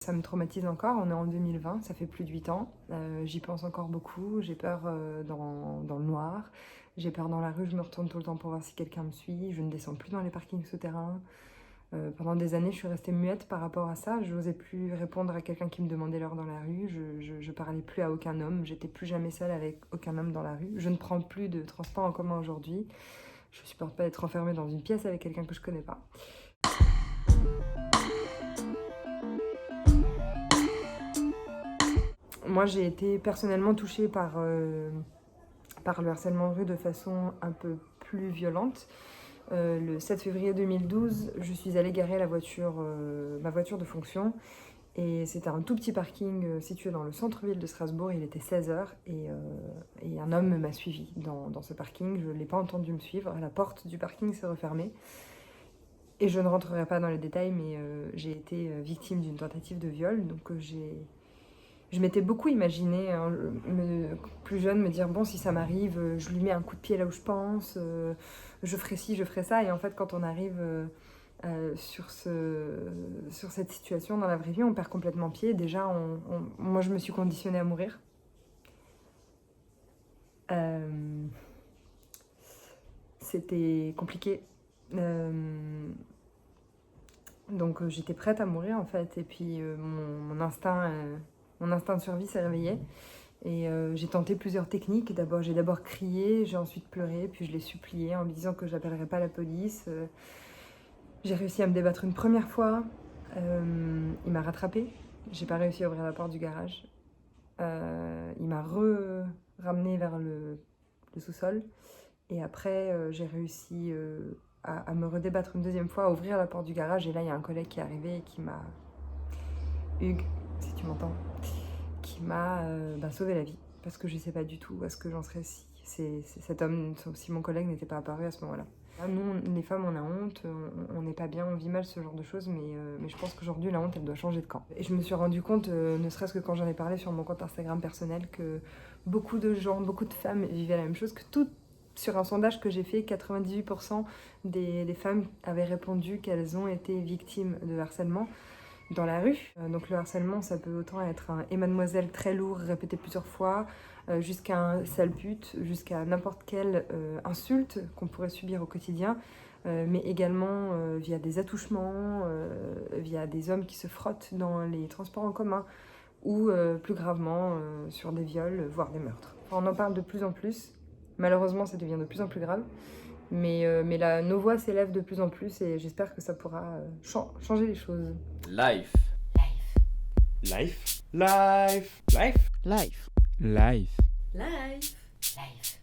Ça me traumatise encore, on est en 2020, ça fait plus de 8 ans. J'y pense encore beaucoup, j'ai peur dans le noir, j'ai peur dans la rue, je me retourne tout le temps pour voir si quelqu'un me suit, je ne descends plus dans les parkings souterrains. Pendant des années, je suis restée muette par rapport à ça, je n'osais plus répondre à quelqu'un qui me demandait l'heure dans la rue, je parlais plus à aucun homme, j'étais plus jamais seule avec aucun homme dans la rue. Je ne prends plus de transport en commun aujourd'hui, je supporte pas d'être enfermée dans une pièce avec quelqu'un que je connais pas. Moi, j'ai été personnellement touchée par le harcèlement de rue de façon un peu plus violente. Le 7 février 2012, je suis allée garer ma voiture de fonction. Et c'était un tout petit parking situé dans le centre-ville de Strasbourg. Il était 16h et un homme m'a suivi dans ce parking. Je ne l'ai pas entendu me suivre. La porte du parking s'est refermée. Et je ne rentrerai pas dans les détails, mais j'ai été victime d'une tentative de viol. Donc je m'étais beaucoup imaginé, hein, plus jeune, me dire bon, si ça m'arrive, je lui mets un coup de pied là où je pense, je ferai ci, je ferai ça. Et en fait, quand on arrive sur cette situation dans la vraie vie, on perd complètement pied. Déjà, moi, je me suis conditionnée à mourir. C'était compliqué. Donc j'étais prête à mourir en fait. Et puis mon instinct de survie s'est réveillé. Et j'ai tenté plusieurs techniques. J'ai d'abord crié, j'ai ensuite pleuré, puis je l'ai supplié en lui disant que j'appellerais pas la police. J'ai réussi à me débattre une première fois. Il m'a rattrapée. J'ai pas réussi à ouvrir la porte du garage. Il m'a ramenée vers le sous-sol. Et après, j'ai réussi à me redébattre une deuxième fois, à ouvrir la porte du garage. Et là, il y a un collègue qui est arrivé et qui m'a... Hugues, si tu m'entends, qui m'a sauvé la vie. Parce que je sais pas du tout où est-ce que j'en serais si cet homme, si mon collègue n'était pas apparu à ce moment-là. Nous, les femmes, on a honte, on n'est pas bien, on vit mal ce genre de choses, mais je pense qu'aujourd'hui, la honte, elle doit changer de camp. Et je me suis rendu compte, ne serait-ce que quand j'en ai parlé sur mon compte Instagram personnel, que beaucoup de gens, beaucoup de femmes vivaient la même chose, que sur un sondage que j'ai fait, 98% des femmes avaient répondu qu'elles ont été victimes de harcèlement dans la rue. Donc le harcèlement, ça peut autant être un « et mademoiselle » très lourd, répété plusieurs fois, jusqu'à un « sale pute », jusqu'à n'importe quelle insulte qu'on pourrait subir au quotidien, mais également via des attouchements, via des hommes qui se frottent dans les transports en commun, ou plus gravement sur des viols, voire des meurtres. On en parle de plus en plus. Malheureusement, ça devient de plus en plus grave. Mais nos voix s'élèvent de plus en plus et j'espère que ça pourra changer les choses. Life. Life. Life. Life. Life. Life. Life. Life.